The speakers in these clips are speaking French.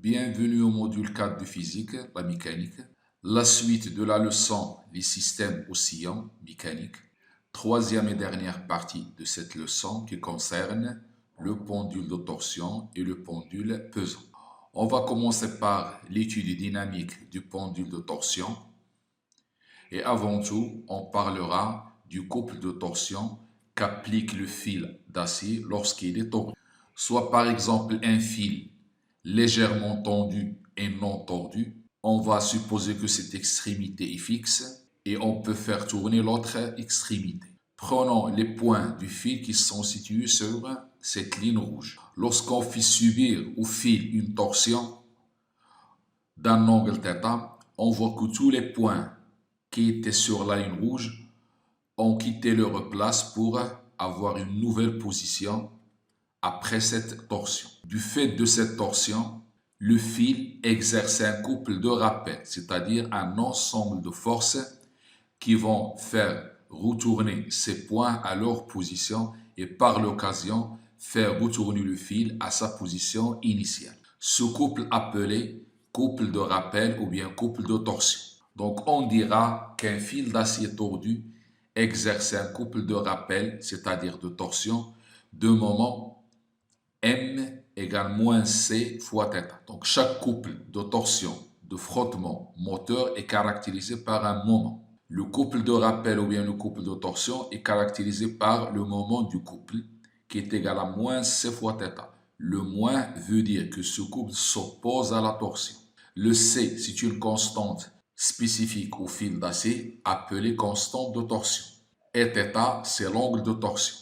Bienvenue au module 4 de physique, la mécanique. La suite de la leçon, les systèmes oscillants mécaniques. Troisième et dernière partie de cette leçon qui concerne le pendule de torsion et le pendule pesant. On va commencer par l'étude dynamique du pendule de torsion. Et avant tout, on parlera du couple de torsion qu'applique le fil d'acier lorsqu'il est tordu. Soit par exemple un fil légèrement tendu et non tordu, on va supposer que cette extrémité est fixe et on peut faire tourner l'autre extrémité. Prenons les points du fil qui sont situés sur cette ligne rouge. Lorsqu'on fait subir au fil une torsion d'un angle θ, on voit que tous les points qui étaient sur la ligne rouge ont quitté leur place pour avoir une nouvelle position après cette torsion. Du fait de cette torsion, le fil exerce un couple de rappel, c'est-à-dire un ensemble de forces qui vont faire retourner ces points à leur position et par l'occasion faire retourner le fil à sa position initiale. Ce couple appelé couple de rappel ou bien couple de torsion. Donc on dira qu'un fil d'acier tordu exerce un couple de rappel, c'est-à-dire de torsion, de moment M égale moins C fois θ. Donc chaque couple de torsion de frottement moteur est caractérisé par un moment. Le couple de rappel ou bien le couple de torsion est caractérisé par le moment du couple qui est égal à moins C fois θ. Le moins veut dire que ce couple s'oppose à la torsion. Le C, c'est une constante spécifique au fil d'acier appelée constante de torsion. Et θ, c'est l'angle de torsion.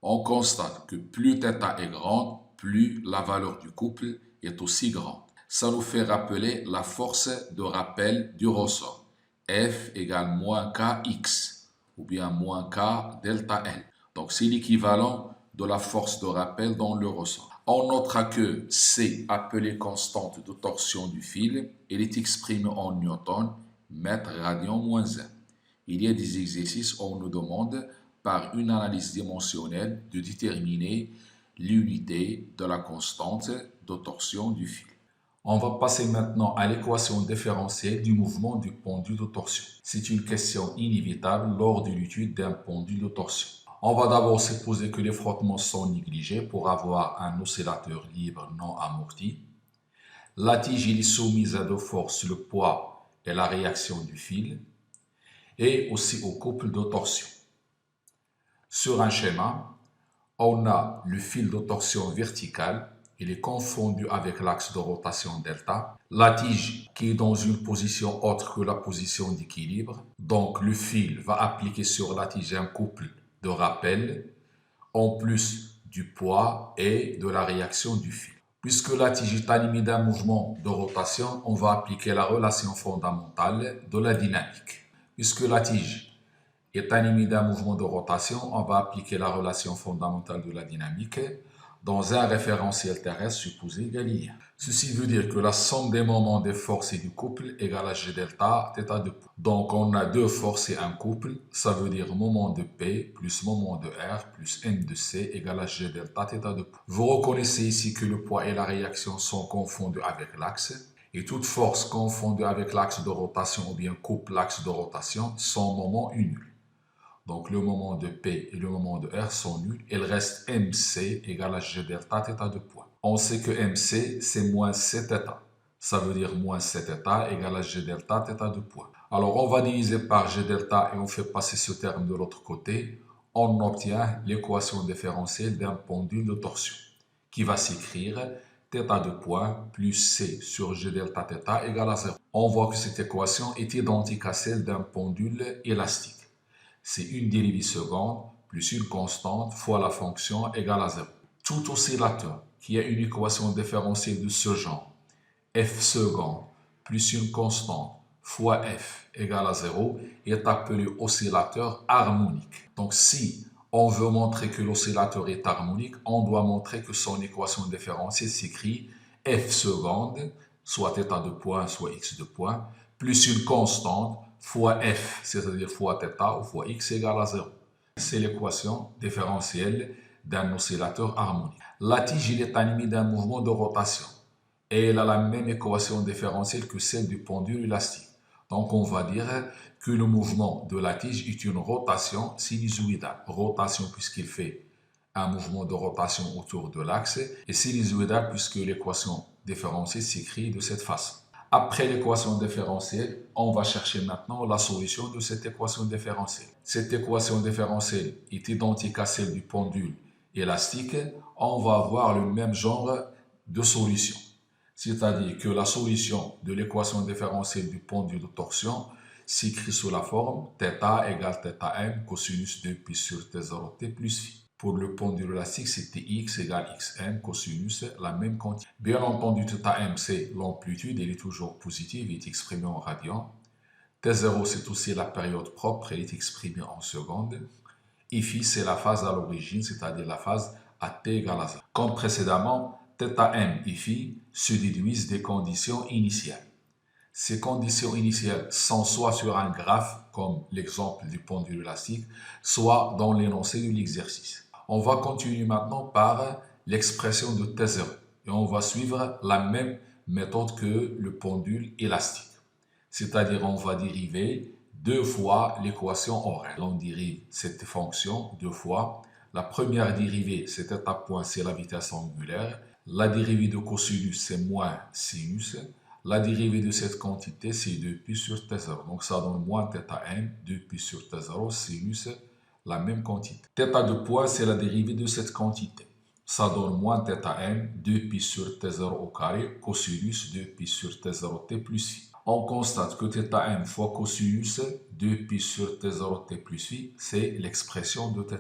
On constate que plus θ est grande, plus la valeur du couple est aussi grande. Ça nous fait rappeler la force de rappel du ressort. F égale moins Kx ou bien moins K delta L. Donc c'est l'équivalent de la force de rappel dans le ressort. On notera que C, appelée constante de torsion du fil, elle est exprimée en newton, mètre radian moins 1. Il y a des exercices où on nous demande par une analyse dimensionnelle de déterminer l'unité de la constante de torsion du fil. On va passer maintenant à l'équation différentielle du mouvement du pendule de torsion. C'est une question inévitable lors de l'étude d'un pendule de torsion. On va d'abord supposer que les frottements sont négligés pour avoir un oscillateur libre non amorti. La tige est soumise à deux forces, le poids et la réaction du fil, et aussi au couple de torsion. Sur un schéma, on a le fil de torsion vertical, il est confondu avec l'axe de rotation delta. La tige qui est dans une position autre que la position d'équilibre. Donc le fil va appliquer sur la tige un couple de rappel, en plus du poids et de la réaction du fil. Puisque la tige est animée d'un mouvement de rotation, on va appliquer la relation fondamentale de la dynamique. Puisque la tige est animée d'un mouvement de rotation, on va appliquer la relation fondamentale de la dynamique dans un référentiel terrestre supposé égal I. Ceci veut dire que la somme des moments des forces et du couple égale à G delta θ de point. Donc on a deux forces et un couple, ça veut dire moment de P plus moment de R plus M de C égale à G delta θ de point. Vous reconnaissez ici que le poids et la réaction sont confondus avec l'axe. Et toute force confondue avec l'axe de rotation ou bien couple l'axe de rotation, son moment est nul. Donc le moment de P et le moment de R sont nuls. Il reste MC égale à G delta θ de point. On sait que MC c'est moins Cθ. Ça veut dire moins Cθ égale à G delta θ de point. Alors on va diviser par G delta et on fait passer ce terme de l'autre côté. On obtient l'équation différentielle d'un pendule de torsion qui va s'écrire θ de point plus C sur G delta θ égale à 0. On voit que cette équation est identique à celle d'un pendule élastique. C'est une dérivée seconde plus une constante fois la fonction égale à 0. Tout oscillateur qui a une équation différentielle de ce genre, f seconde plus une constante fois f égale à 0, est appelé oscillateur harmonique. Donc si on veut montrer que l'oscillateur est harmonique, on doit montrer que son équation différentielle s'écrit f seconde, soit θ de point, soit x de point, plus une constante fois f, c'est-à-dire fois θ ou fois x égale à 0. C'est l'équation différentielle d'un oscillateur harmonique. La tige est animée d'un mouvement de rotation. et elle a la même équation différentielle que celle du pendule élastique. Donc on va dire que le mouvement de la tige est une rotation sinusoïdale. Rotation puisqu'il fait un mouvement de rotation autour de l'axe et sinusoïdale puisque l'équation différentielle s'écrit de cette façon. Après l'équation différentielle, on va chercher maintenant la solution de cette équation différentielle. Cette équation différentielle est identique à celle du pendule élastique. On va avoir le même genre de solution. C'est-à-dire que la solution de l'équation différentielle du pendule de torsion s'écrit sous la forme θ égale θm cosinus 2π sur T0 t plus phi. Pour le pendule élastique, c'était x égale xm cosinus la même quantité. Bien entendu, θm, c'est l'amplitude, elle est toujours positive, elle est exprimée en radians. T0, c'est aussi la période propre, elle est exprimée en secondes. Et phi, c'est la phase à l'origine, c'est-à-dire la phase à t égale à 0. Comme précédemment, θm et phi se déduisent des conditions initiales. Ces conditions initiales sont soit sur un graphe, comme l'exemple du pendule élastique, soit dans l'énoncé de l'exercice. On va continuer maintenant par l'expression de T0 et on va suivre la même méthode que le pendule élastique. C'est-à-dire on va dériver deux fois l'équation horaire. On dérive cette fonction deux fois. La première dérivée, c'est θ point, c'est la vitesse angulaire. La dérivée de cosinus, c'est moins sinus. La dérivée de cette quantité, c'est 2π sur T0. Donc ça donne moins θm, 2π sur T0, sinus, la même quantité. Θ de point, c'est la dérivée de cette quantité. Ça donne moins θm, 2π sur T0 au carré, cosinus 2π sur T0 t plus phi. On constate que θm fois cosinus 2π sur T0 t plus phi, c'est l'expression de θ.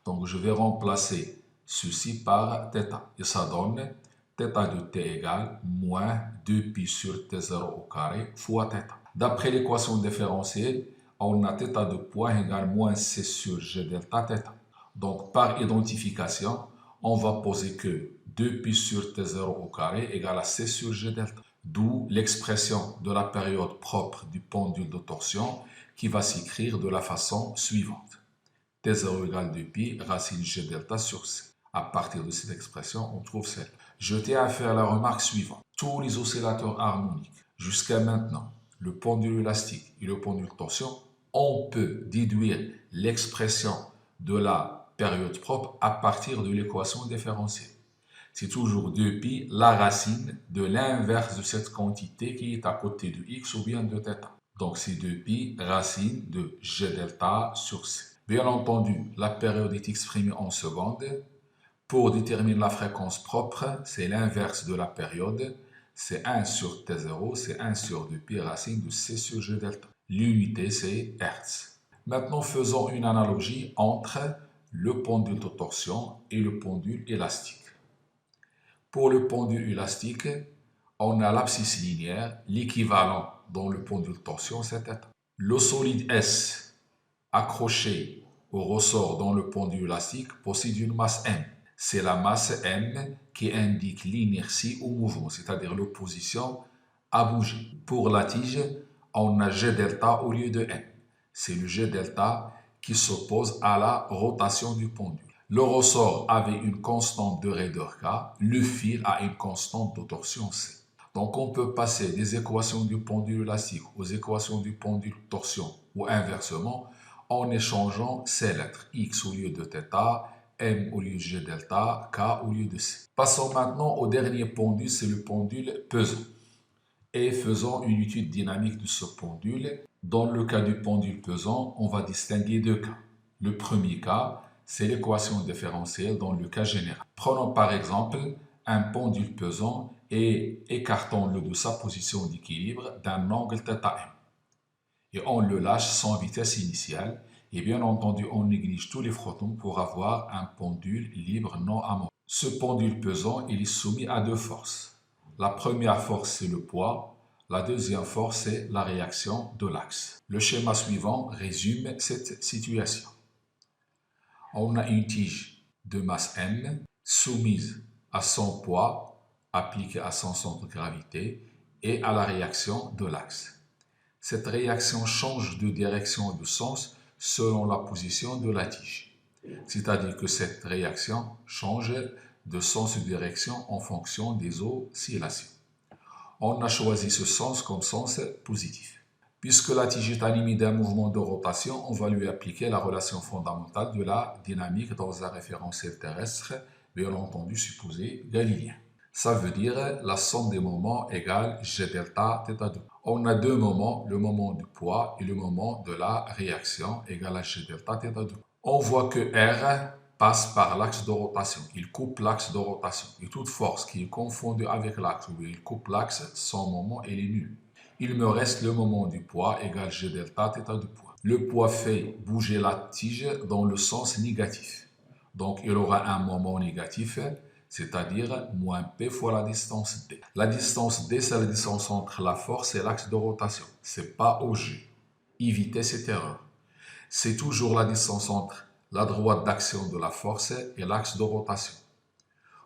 Donc je vais remplacer ceci par θ. Et ça donne θ de t égale moins 2π sur T0 au carré fois θ. D'après l'équation différentielle, on a θ de point égale moins c sur g delta θ. Donc par identification, on va poser que 2π sur T0 au carré égale à c sur g delta. D'où l'expression de la période propre du pendule de torsion qui va s'écrire de la façon suivante. T0 égale 2π racine g delta sur c. À partir de cette expression, on trouve celle. Je tiens à faire la remarque suivante. Tous les oscillateurs harmoniques, jusqu'à maintenant, le pendule élastique et le pendule torsion, on peut déduire l'expression de la période propre à partir de l'équation différentielle. C'est toujours 2π la racine de l'inverse de cette quantité qui est à côté de x ou bien de θ. Donc c'est 2π racine de g delta sur c. Bien entendu, la période est exprimée en secondes. Pour déterminer la fréquence propre, c'est l'inverse de la période. C'est 1 sur T0, c'est 1 sur 2π racine de c sur g delta. L'unité, c'est Hertz. Maintenant, faisons une analogie entre le pendule de torsion et le pendule élastique. Pour le pendule élastique, on a l'abscisse linéaire, l'équivalent dans le pendule de torsion, c'est θ. Le solide S accroché au ressort dans le pendule élastique possède une masse m. C'est la masse m qui indique l'inertie au mouvement, c'est-à-dire l'opposition à bouger. Pour la tige, on a g delta au lieu de m. C'est le g delta qui s'oppose à la rotation du pendule. Le ressort avait une constante de raideur K, le fil a une constante de torsion C. Donc on peut passer des équations du pendule élastique aux équations du pendule torsion ou inversement en échangeant ces lettres, x au lieu de θ, m au lieu de g delta, k au lieu de c. Passons maintenant au dernier pendule, c'est le pendule pesant. Et faisons une étude dynamique de ce pendule. Dans le cas du pendule pesant, on va distinguer deux cas. Le premier cas, c'est l'équation différentielle dans le cas général. Prenons par exemple un pendule pesant et écartons-le de sa position d'équilibre d'un angle θm. Et on le lâche sans vitesse initiale. Et bien entendu, on néglige tous les frottements pour avoir un pendule libre non amorti. Ce pendule pesant, il est soumis à deux forces. La première force, c'est le poids. La deuxième force, c'est la réaction de l'axe. Le schéma suivant résume cette situation. On a une tige de masse m soumise à son poids appliqué à son centre de gravité et à la réaction de l'axe. Cette réaction change de direction et de sens selon la position de la tige. C'est-à-dire que cette réaction change de sens et de direction en fonction des oscillations. On a choisi ce sens comme sens positif. Puisque la tige est animée d'un mouvement de rotation, on va lui appliquer la relation fondamentale de la dynamique dans un référentiel terrestre, bien entendu supposé galiléen. Ça veut dire la somme des moments égale G delta θ 2. On a deux moments, le moment du poids et le moment de la réaction égale à G delta θ 2. On voit que R passe par l'axe de rotation, il coupe l'axe de rotation. Et toute force qui est confondue avec l'axe, ou bien il coupe l'axe, son moment il est nul. Il me reste le moment du poids égale G delta θ du poids. Le poids fait bouger la tige dans le sens négatif. Donc il aura un moment négatif, c'est-à-dire moins P fois la distance D. La distance D, c'est la distance entre la force et l'axe de rotation. C'est pas OG. Évitez cette erreur. C'est toujours la distance entre la droite d'action de la force et l'axe de rotation.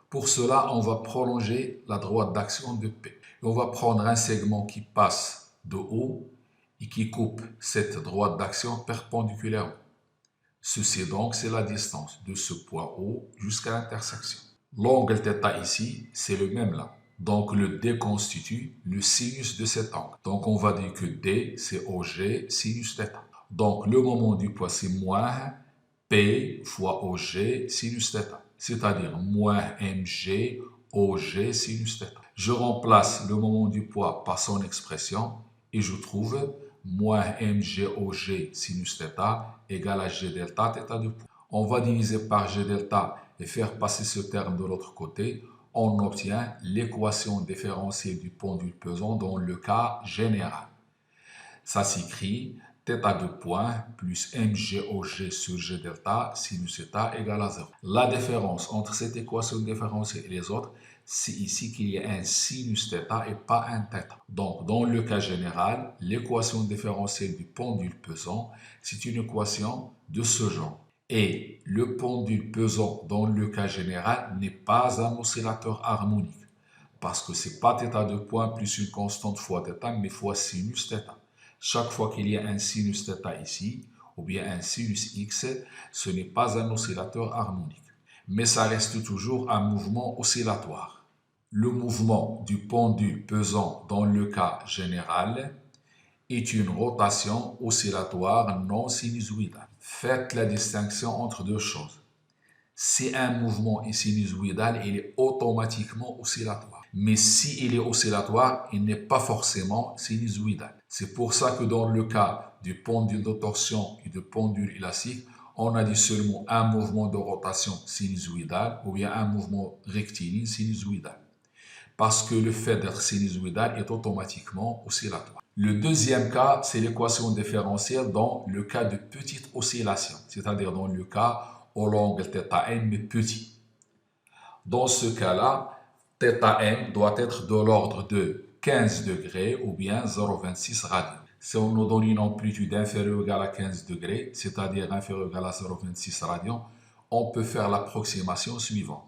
Pour cela, on va prolonger la droite d'action de P. Et on va prendre un segment qui passe de haut et qui coupe cette droite d'action perpendiculairement. Ceci donc, c'est la distance de ce point O jusqu'à l'intersection. L'angle θ ici, c'est le même là. Donc le D constitue le sinus de cet angle. Donc on va dire que D, c'est OG sinus θ. Donc le moment du poids, c'est moins P fois OG sinus θ. C'est-à-dire moins mg OG sinus θ. Je remplace le moment du poids par son expression et je trouve moins mg OG sinus θ égale à G delta θ de poids. On va diviser par G delta et faire passer ce terme de l'autre côté. On obtient l'équation différentielle du pendule pesant dans le cas général. Ça s'écrit θ de point plus mg OG sur G delta sinus θ égale à 0. La différence entre cette équation différentielle et les autres, c'est ici qu'il y a un sinus θ et pas un θ. Donc, dans le cas général, l'équation différentielle du pendule pesant, c'est une équation de ce genre. Et le pendule pesant, dans le cas général, n'est pas un oscillateur harmonique. Parce que ce n'est pas θ de point plus une constante fois θ, mais fois sinus θ. Chaque fois qu'il y a un sinus θ ici, ou bien un sinus x, ce n'est pas un oscillateur harmonique. Mais ça reste toujours un mouvement oscillatoire. Le mouvement du pendule pesant dans le cas général est une rotation oscillatoire non sinusoïdale. Faites la distinction entre deux choses. Si un mouvement est sinusoïdal, il est automatiquement oscillatoire. Mais s'il est oscillatoire, il n'est pas forcément sinusoïdal. C'est pour ça que dans le cas du pendule de torsion et du pendule élastique, on a dit seulement un mouvement de rotation sinusoïdal ou bien un mouvement rectiligne sinusoïdal. Parce que le fait d'être sinusoïdal est automatiquement oscillatoire. Le deuxième cas, c'est l'équation différentielle dans le cas de petite oscillation, c'est-à-dire dans le cas où l'angle θm est petit. Dans ce cas-là, θm doit être de l'ordre de 15 degrés ou bien 0,26 radians. Si on nous donne une amplitude inférieure ou égale à 15 degrés, c'est-à-dire inférieure ou égale à 0,26 radians, on peut faire l'approximation suivante.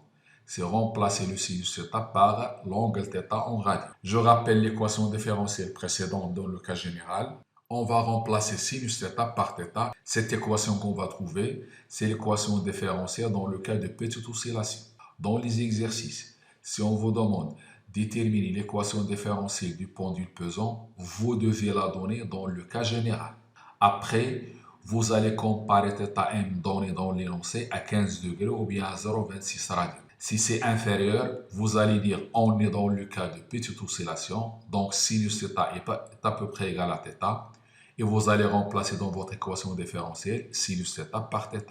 C'est remplacer le sinus θ par l'angle θ en radian. Je rappelle l'équation différentielle précédente dans le cas général. On va remplacer sinus θ par θ. Cette équation qu'on va trouver, c'est l'équation différentielle dans le cas de petite oscillation. Dans les exercices, si on vous demande de déterminer l'équation différentielle du pendule pesant, vous devez la donner dans le cas général. Après, vous allez comparer θm donné dans l'énoncé à 15 degrés ou bien à 0,26 radians. Si c'est inférieur, vous allez dire on est dans le cas de petite oscillation, donc sinus θ est à peu près égal à θ, et vous allez remplacer dans votre équation différentielle sinus θ par θ.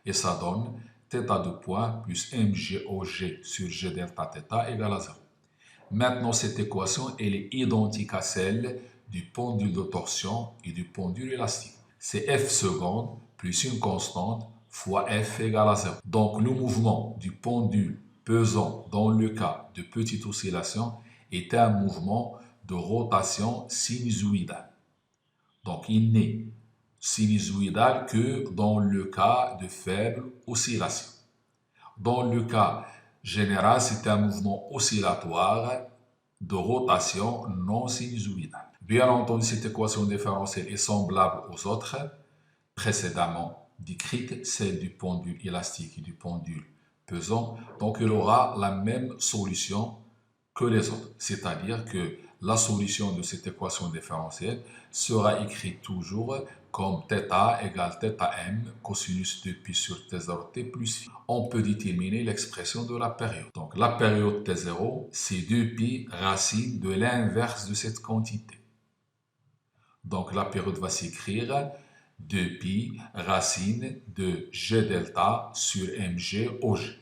Et ça donne θ de point plus mg OG sur G delta θ égale à 0. Maintenant, cette équation elle est identique à celle du pendule de torsion et du pendule élastique. C'est F seconde plus une constante fois F égale à 0. Donc, le mouvement du pendule pesant dans le cas de petite oscillation est un mouvement de rotation sinusoïdale. Donc, il n'est sinusoïdal que dans le cas de faible oscillation. Dans le cas général, c'est un mouvement oscillatoire de rotation non sinusoïdale. Bien entendu, cette équation différentielle est semblable aux autres précédemment décrites, celle du pendule élastique et du pendule pesant. Donc, il aura la même solution que les autres, c'est-à-dire que la solution de cette équation différentielle sera écrite toujours comme θ égale θm cosinus de pi sur t0t plus phi. On peut déterminer l'expression de la période. Donc la période t0, c'est 2pi racine de l'inverse de cette quantité. Donc la période va s'écrire 2pi racine de g delta sur mg au g.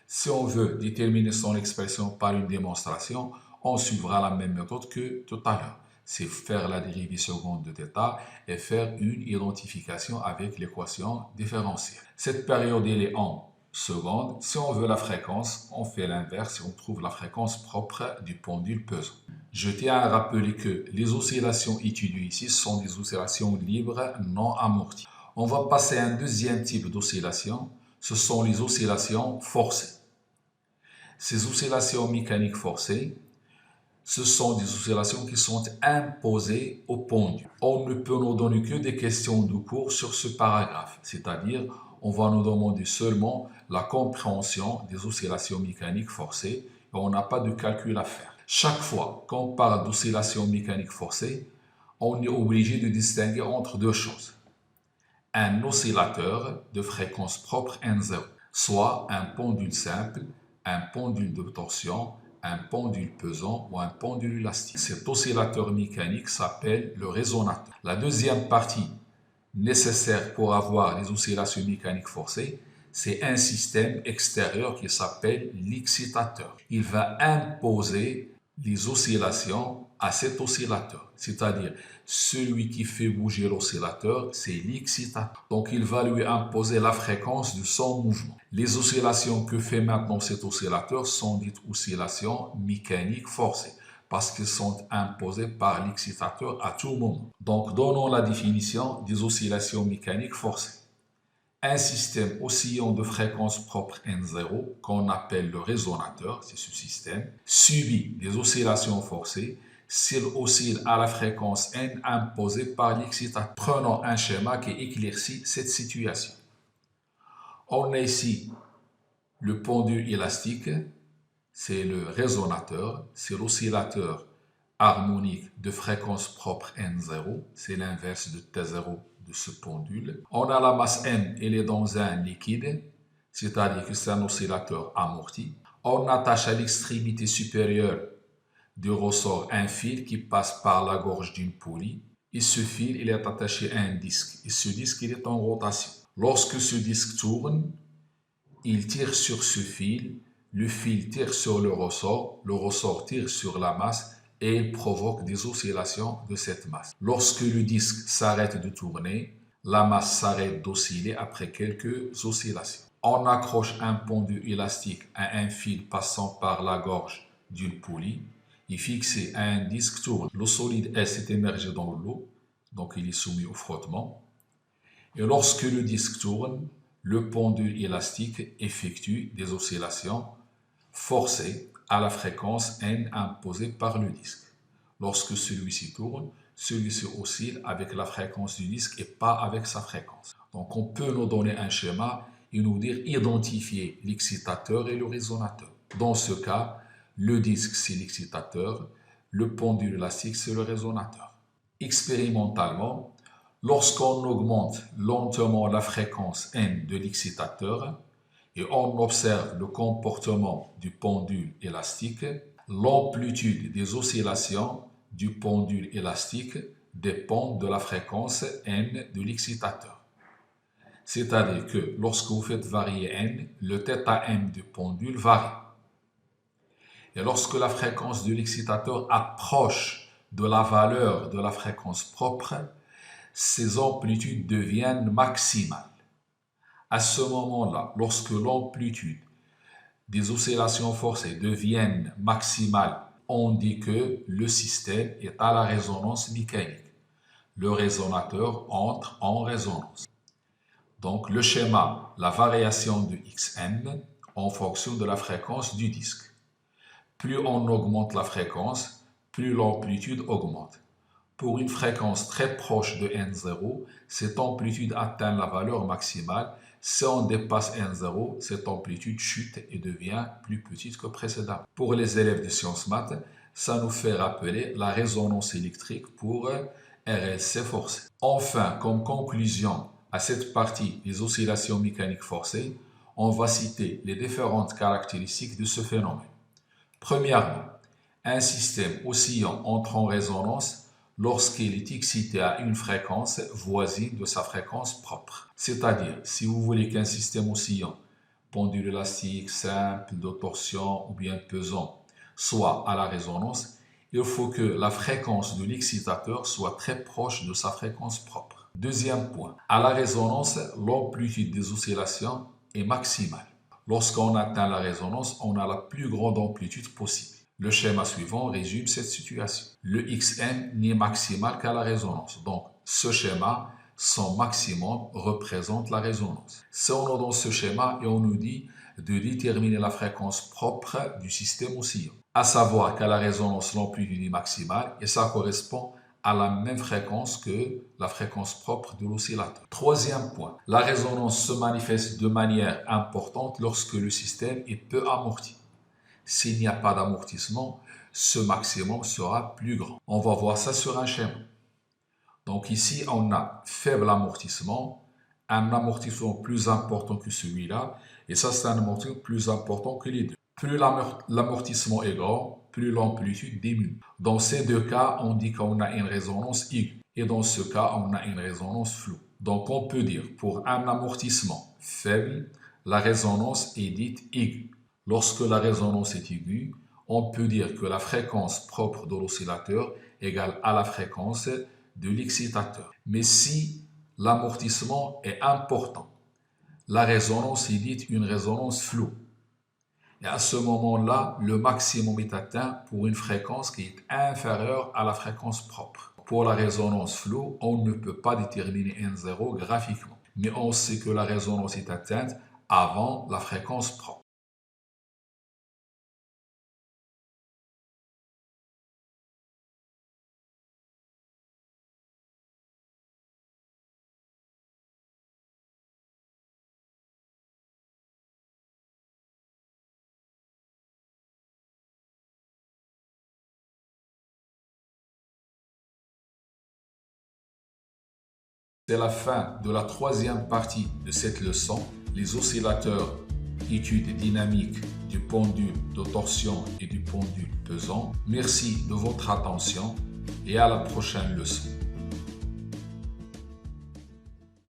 Si on veut déterminer son expression par une démonstration, on suivra la même méthode que tout à l'heure. C'est faire la dérivée seconde de θ et faire une identification avec l'équation différentielle. Cette période, elle est en secondes. Si on veut la fréquence, on fait l'inverse et on trouve la fréquence propre du pendule pesant. Je tiens à rappeler que les oscillations étudiées ici sont des oscillations libres non amorties. On va passer à un deuxième type d'oscillation, ce sont les oscillations forcées. Ces oscillations mécaniques forcées, ce sont des oscillations qui sont imposées au pendule. On ne peut nous donner que des questions de cours sur ce paragraphe, c'est-à-dire on va nous demander seulement la compréhension des oscillations mécaniques forcées et on n'a pas de calcul à faire. Chaque fois qu'on parle d'oscillations mécaniques forcées, on est obligé de distinguer entre deux choses. Un oscillateur de fréquence propre N0, soit un pendule simple, un pendule de torsion, un pendule pesant ou un pendule élastique. Cet oscillateur mécanique s'appelle le résonateur. La deuxième partie nécessaire pour avoir les oscillations mécaniques forcées, c'est un système extérieur qui s'appelle l'excitateur. Il va imposer les oscillations à cet oscillateur, c'est-à-dire celui qui fait bouger l'oscillateur, c'est l'excitateur. Donc il va lui imposer la fréquence de son mouvement. Les oscillations que fait maintenant cet oscillateur sont dites oscillations mécaniques forcées parce qu'elles sont imposées par l'excitateur à tout moment. Donc donnons la définition des oscillations mécaniques forcées. Un système oscillant de fréquence propre N0, qu'on appelle le résonateur, c'est ce système, subit des oscillations forcées s'il oscille à la fréquence N imposée par l'excitateur. Prenons un schéma qui éclaircit cette situation. On a ici le pendule élastique, c'est le résonateur, c'est l'oscillateur harmonique de fréquence propre N0, c'est l'inverse de T0 de ce pendule. On a la masse M, elle est dans un liquide, c'est-à-dire que c'est un oscillateur amorti. On attache à l'extrémité supérieure du ressort un fil qui passe par la gorge d'une poulie. Et ce fil, il est attaché à un disque. Et ce disque, il est en rotation. Lorsque ce disque tourne, il tire sur ce fil, le fil tire sur le ressort tire sur la masse et il provoque des oscillations de cette masse. Lorsque le disque s'arrête de tourner, la masse s'arrête d'osciller après quelques oscillations. On accroche un pendule élastique à un fil passant par la gorge d'une poulie et fixé à un disque tourne. Le solide S est émergé dans l'eau, donc il est soumis au frottement. Et lorsque le disque tourne, le pendule élastique effectue des oscillations forcées à la fréquence N imposée par le disque. Lorsque celui-ci tourne, celui-ci oscille avec la fréquence du disque et pas avec sa fréquence. Donc on peut nous donner un schéma et nous dire identifier l'excitateur et le résonateur. Dans ce cas, le disque c'est l'excitateur, le pendule élastique c'est le résonateur. Expérimentalement, lorsqu'on augmente lentement la fréquence N de l'excitateur et on observe le comportement du pendule élastique, l'amplitude des oscillations du pendule élastique dépend de la fréquence N de l'excitateur. C'est-à-dire que lorsque vous faites varier N, le θm du pendule varie. Et lorsque la fréquence de l'excitateur approche de la valeur de la fréquence propre, ces amplitudes deviennent maximales. À ce moment-là, lorsque l'amplitude des oscillations forcées deviennent maximales, on dit que le système est à la résonance mécanique. Le résonateur entre en résonance. Donc le schéma, la variation de Xn en fonction de la fréquence du disque. Plus on augmente la fréquence, plus l'amplitude augmente. Pour une fréquence très proche de N0, cette amplitude atteint la valeur maximale. Si on dépasse N0, cette amplitude chute et devient plus petite que précédemment. Pour les élèves de sciences maths, Ça nous fait rappeler la résonance électrique pour RLC forcé. Enfin, comme conclusion à cette partie des oscillations mécaniques forcées, on va citer les différentes caractéristiques de ce phénomène. Premièrement, un système oscillant entre en résonance lorsqu'il est excité à une fréquence voisine de sa fréquence propre. C'est-à-dire, si vous voulez qu'un système oscillant, pendule élastique, simple, de torsion ou bien pesant, soit à la résonance, il faut que la fréquence de l'excitateur soit très proche de sa fréquence propre. Deuxième point, à la résonance, l'amplitude des oscillations est maximale. Lorsqu'on atteint la résonance, on a la plus grande amplitude possible. Le schéma suivant résume cette situation. Le Xm n'est maximal qu'à la résonance. Donc, ce schéma, son maximum représente la résonance. Si on est dans ce schéma et on nous dit de déterminer la fréquence propre du système oscillant, à savoir qu'à la résonance, l'amplitude est maximale et ça correspond à la même fréquence que la fréquence propre de l'oscillateur. Troisième point, la résonance se manifeste de manière importante lorsque le système est peu amorti. S'il n'y a pas d'amortissement, ce maximum sera plus grand. On va voir ça sur un schéma. Donc ici, on a faible amortissement, un amortissement plus important que celui-là, et ça c'est un amortissement plus important que les deux. Plus l'amortissement est grand, plus l'amplitude diminue. Dans ces deux cas, on dit qu'on a une résonance aiguë, et dans ce cas, on a une résonance floue. Donc on peut dire, pour un amortissement faible, la résonance est dite aiguë. Lorsque la résonance est aiguë, on peut dire que la fréquence propre de l'oscillateur égale à la fréquence de l'excitateur. Mais si l'amortissement est important, la résonance est dite une résonance floue. Et à ce moment-là, le maximum est atteint pour une fréquence qui est inférieure à la fréquence propre. Pour la résonance floue, on ne peut pas déterminer N0 graphiquement. Mais on sait que la résonance est atteinte avant la fréquence propre. C'est la fin de la troisième partie de cette leçon, les oscillateurs, étude dynamique du pendule de torsion et du pendule pesant. Merci de votre attention et à la prochaine leçon.